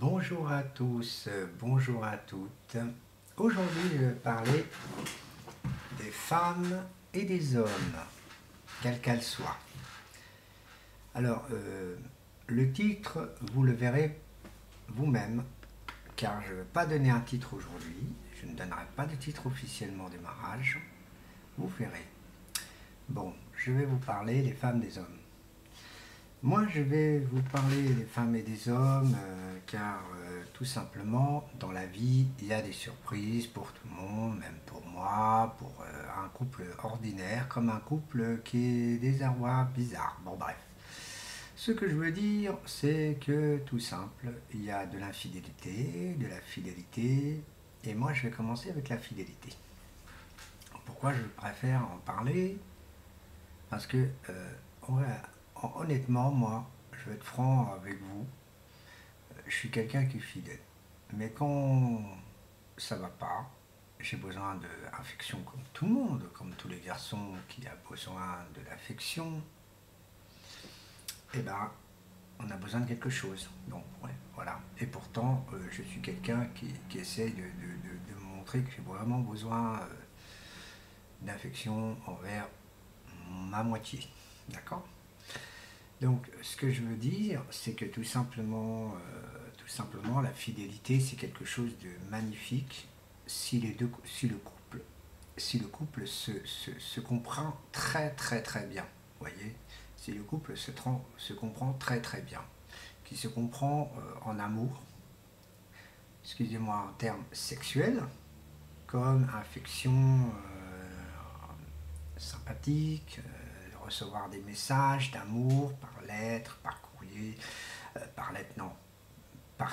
Bonjour à tous, bonjour à toutes. Aujourd'hui, je vais parler des femmes et des hommes, quelles qu'elles soient. Alors, le titre, vous le verrez vous-même, car je ne vais pas donner un titre aujourd'hui. Je ne donnerai pas de titre officiellement au démarrage. Vous verrez. Bon, je vais vous parler des femmes et des hommes. Moi, je vais vous parler des femmes et des hommes, car tout simplement, dans la vie, il y a des surprises pour tout le monde, même pour moi, pour un couple ordinaire, comme un couple qui est désarroi, bizarre. Bon, bref. Ce que je veux dire, c'est que tout simple, il y a de l'infidélité, de la fidélité, et moi, je vais commencer avec la fidélité. Pourquoi je préfère en parler? Parce que, honnêtement, moi, je vais être franc avec vous, je suis quelqu'un qui est fidèle. Mais quand ça va pas, j'ai besoin d'affection comme tout le monde, comme tous les garçons qui ont besoin de l'affection, et ben, on a besoin de quelque chose. Donc, ouais, voilà. Et pourtant, je suis quelqu'un qui essaye de me montrer que j'ai vraiment besoin d'affection envers ma moitié. D'accord? Donc, ce que je veux dire, c'est que tout simplement, la fidélité, c'est quelque chose de magnifique si le couple se comprend très bien. Vous voyez, si le couple se comprend très bien, qui se comprend en amour, excusez-moi, en termes sexuels, comme affection sympathique, recevoir des messages d'amour par lettre, par courrier, par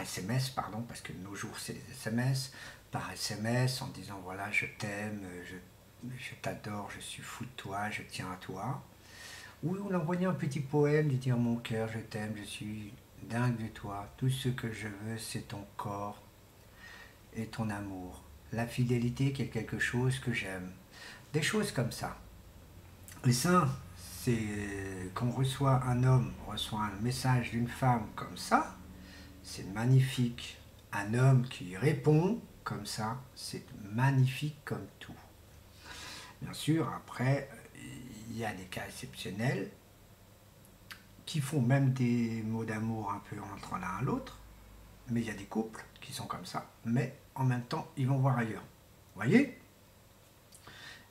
SMS, pardon, parce que de nos jours c'est les SMS, par SMS en disant voilà je t'aime, je t'adore, je suis fou de toi, je tiens à toi. Ou on envoyer un petit poème, de dire mon cœur, je t'aime, je suis dingue de toi, tout ce que je veux c'est ton corps et ton amour. La fidélité qui est quelque chose que j'aime. Des choses comme ça. Et ça, c'est quand un homme reçoit un message d'une femme comme ça, c'est magnifique. Un homme qui répond comme ça, c'est magnifique comme tout. Bien sûr, après, il y a des cas exceptionnels qui font même des mots d'amour un peu entre l'un à l'autre, mais il y a des couples qui sont comme ça, mais en même temps, ils vont voir ailleurs. Vous voyez?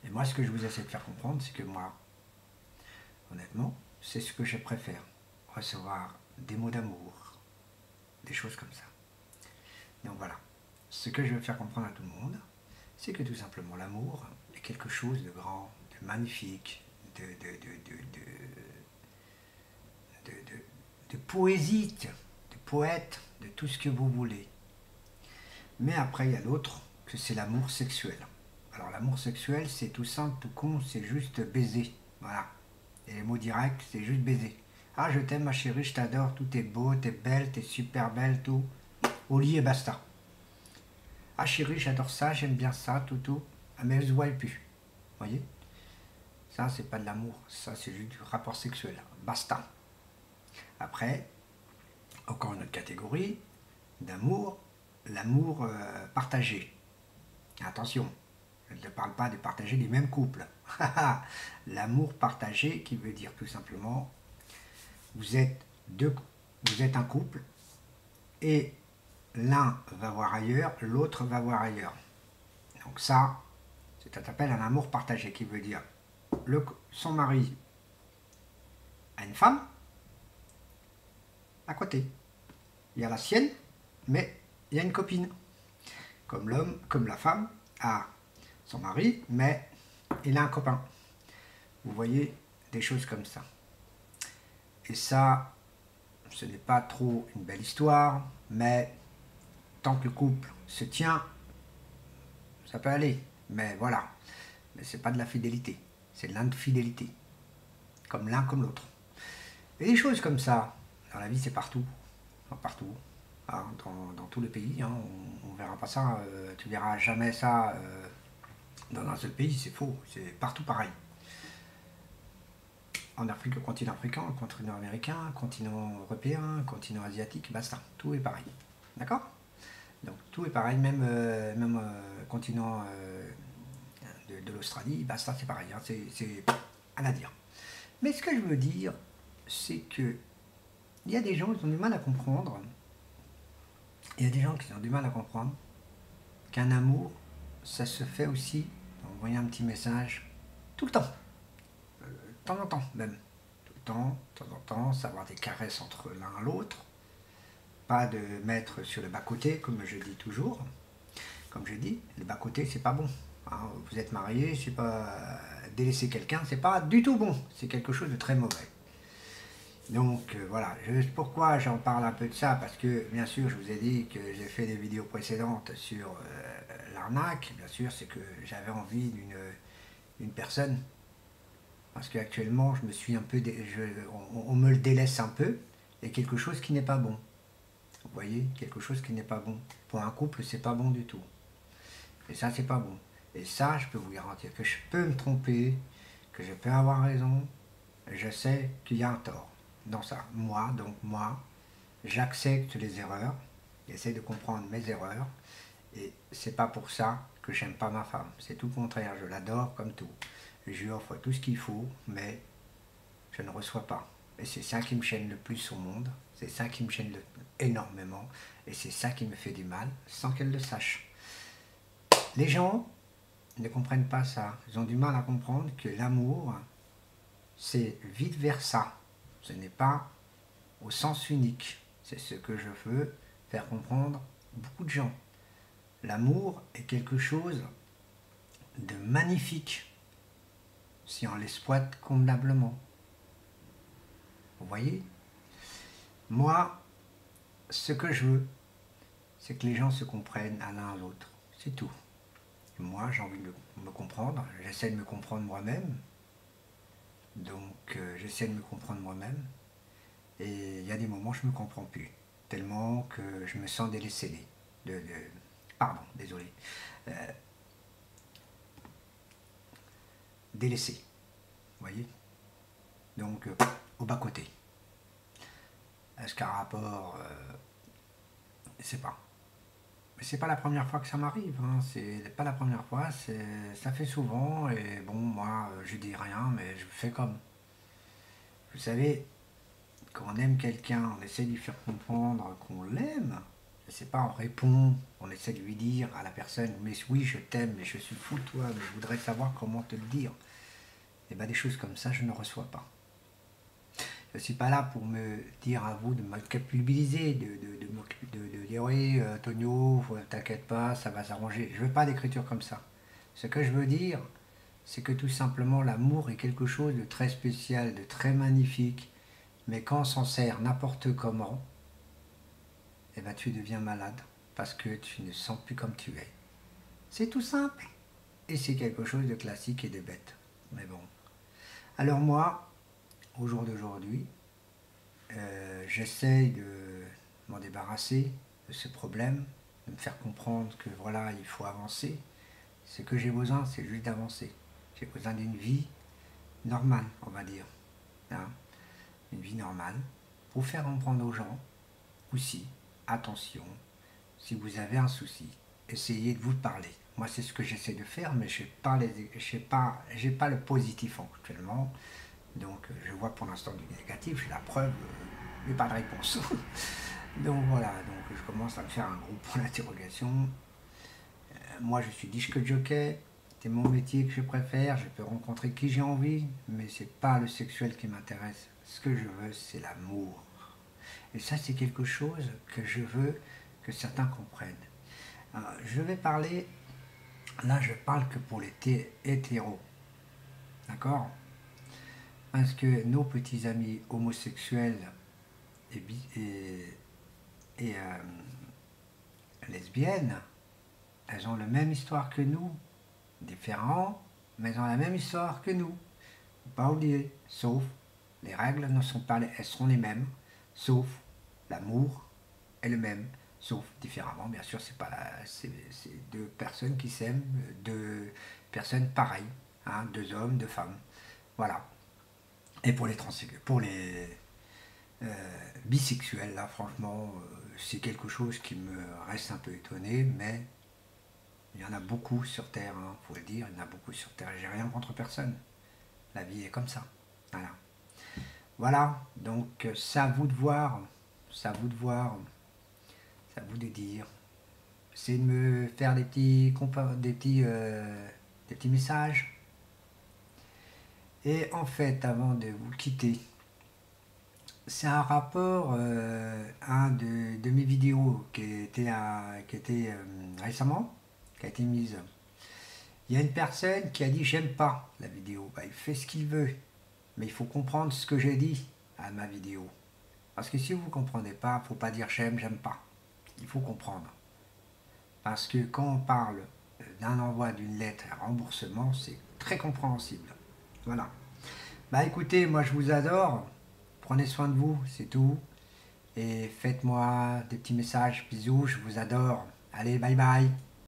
Et moi, ce que je vous essaie de faire comprendre, c'est que moi, honnêtement, c'est ce que je préfère. Recevoir des mots d'amour, des choses comme ça. Donc voilà. Ce que je veux faire comprendre à tout le monde, c'est que tout simplement l'amour est quelque chose de grand, de magnifique, de poésique, de poète, de tout ce que vous voulez. Mais après, il y a l'autre, que c'est l'amour sexuel. Alors l'amour sexuel, c'est tout simple, tout con, c'est juste baiser. Voilà. Et les mots directs, c'est juste baiser. Ah, je t'aime ma chérie, je t'adore, tout est beau, t'es belle, t'es super belle, tout. Au lit et basta. Ah chérie, j'adore ça, j'aime bien ça, tout. Ah, mais elle se voit plus. Vous voyez? Ça, c'est pas de l'amour, ça, c'est juste du rapport sexuel. Basta. Après, encore une autre catégorie d'amour, l'amour partagé. Attention, je ne parle pas de partager les mêmes couples. L'amour partagé qui veut dire tout simplement, vous êtes un couple et l'un va voir ailleurs, l'autre va voir ailleurs. Donc ça s'appelle un amour partagé qui veut dire son mari a une femme à côté. Il y a la sienne, mais il y a une copine. Comme l'homme, comme la femme a son mari, mais il a un copain. Vous voyez, des choses comme ça. Et ça, ce n'est pas trop une belle histoire, mais tant que le couple se tient, ça peut aller. Mais voilà, mais c'est pas de la fidélité, c'est de l'infidélité. Comme l'un comme l'autre. Et des choses comme ça, dans la vie c'est partout. Enfin, partout. Hein, dans tous les pays, hein, on verra pas ça, tu verras jamais ça dans un seul pays, c'est faux, c'est partout pareil. En Afrique, au continent africain, au continent américain, au continent européen, au continent asiatique, basta, tout est pareil. D'accord? Donc tout est pareil, même, continent de l'Australie, bah ça c'est pareil, hein, c'est rien à dire. Mais ce que je veux dire, c'est que il y a des gens qui ont du mal à comprendre, il y a des gens qui ont du mal à comprendre qu'un amour, ça se fait aussi en envoyant un petit message tout le temps, de temps en temps même. Tout le temps, de temps en temps, savoir des caresses entre l'un et l'autre, pas de mettre sur le bas-côté, comme je dis toujours. Comme je dis, le bas-côté, c'est pas bon. Hein, vous êtes marié, c'est pas délaisser quelqu'un, c'est pas du tout bon. C'est quelque chose de très mauvais. Donc voilà, pourquoi j'en parle un peu de ça, parce que bien sûr je vous ai dit que j'ai fait des vidéos précédentes sur l'arnaque, bien sûr c'est que j'avais envie d'une personne, parce qu'actuellement je me suis un peu, on me le délaisse un peu, et quelque chose qui n'est pas bon. Vous voyez, quelque chose qui n'est pas bon. Pour un couple c'est pas bon du tout. Et ça c'est pas bon. Et ça je peux vous garantir que je peux me tromper, que je peux avoir raison, je sais qu'il y a un tort dans ça. Moi, j'accepte les erreurs, j'essaie de comprendre mes erreurs, et c'est pas pour ça que j'aime pas ma femme. C'est tout le contraire, je l'adore comme tout. Je lui offre tout ce qu'il faut, mais je ne reçois pas. Et c'est ça qui me gêne le plus au monde, c'est ça qui me gêne énormément, et c'est ça qui me fait du mal, sans qu'elle le sache. Les gens ne comprennent pas ça. Ils ont du mal à comprendre que l'amour, c'est vice versa. Ce n'est pas au sens unique. C'est ce que je veux faire comprendre beaucoup de gens. L'amour est quelque chose de magnifique si on l'exploite convenablement. Vous voyez? Moi, ce que je veux, c'est que les gens se comprennent à l'un à l'autre. C'est tout. Moi, j'ai envie de me comprendre. J'essaie de me comprendre moi-même. Donc, j'essaie de me comprendre moi-même. Et il y a des moments où je ne me comprends plus. Tellement que je me sens délaissé. Pardon, désolé. Délaissé. Vous voyez? Donc, au bas-côté. Est-ce qu'un rapport... je sais pas. Mais c'est pas la première fois que ça m'arrive. Hein. C'est pas la première fois. Ça fait souvent. Et bon, moi, je dis rien, mais je fais comme. Vous savez, quand on aime quelqu'un, on essaie de lui faire comprendre qu'on l'aime. Je sais pas, on répond, on essaie de lui dire à la personne, mais oui, je t'aime, mais je suis fou de toi, mais je voudrais savoir comment te le dire. Et bien des choses comme ça, je ne reçois pas. Je ne suis pas là pour me dire à vous de me culpabiliser, de dire oui, Tonio, t'inquiète pas, ça va s'arranger. Je ne veux pas d'écriture comme ça. Ce que je veux dire, c'est que tout simplement l'amour est quelque chose de très spécial, de très magnifique, mais quand on s'en sert n'importe comment, eh ben tu deviens malade parce que tu ne sens plus comme tu es. C'est tout simple et c'est quelque chose de classique et de bête. Mais bon. Alors moi, au jour d'aujourd'hui, j'essaye de m'en débarrasser de ce problème, de me faire comprendre que voilà, il faut avancer. Ce que j'ai besoin, c'est juste d'avancer. J'ai besoin d'une vie normale, on va dire. Hein, une vie normale, pour faire comprendre aux gens aussi, attention, si vous avez un souci, essayez de vous parler. Moi, c'est ce que j'essaie de faire, mais je n'ai pas le positif actuellement. Donc, je vois pour l'instant du négatif, j'ai la preuve, mais pas de réponse. Donc voilà, donc je commence à me faire un gros point d'interrogation. Moi, je suis disque jockey, c'est mon métier que je préfère, je peux rencontrer qui j'ai envie, mais c'est pas le sexuel qui m'intéresse. Ce que je veux, c'est l'amour. Et ça, c'est quelque chose que je veux que certains comprennent. Je vais parler, là, je parle que pour les hétéros. D'accord? Parce que nos petits amis homosexuels et lesbiennes, elles ont la même histoire que nous. Différents, mais elles ont la même histoire que nous. Faut pas oublier, sauf les règles ne sont pas, elles seront les mêmes, sauf l'amour est le même, sauf différemment. Bien sûr, c'est deux personnes qui s'aiment, deux personnes pareilles, hein, deux hommes, deux femmes. Voilà. Et pour les bisexuels, là, franchement, c'est quelque chose qui me reste un peu étonné, mais il y en a beaucoup sur Terre, hein, faut le dire, il y en a beaucoup sur Terre. J'ai rien contre personne. La vie est comme ça. Voilà. Voilà, donc c'est à vous de voir, c'est à vous de voir, c'est à vous de dire. C'est de me faire des petits messages. Et en fait, avant de vous quitter, c'est un rapport de mes vidéos qui était récemment, qui a été mise. Il y a une personne qui a dit j'aime pas la vidéo. Bah, il fait ce qu'il veut, mais il faut comprendre ce que j'ai dit à ma vidéo. Parce que si vous ne comprenez pas, il ne faut pas dire j'aime pas. Il faut comprendre. Parce que quand on parle d'un envoi d'une lettre à remboursement, c'est très compréhensible. Voilà. Bah écoutez, moi je vous adore. Prenez soin de vous, c'est tout. Et faites-moi des petits messages. Bisous, je vous adore. Allez, bye bye.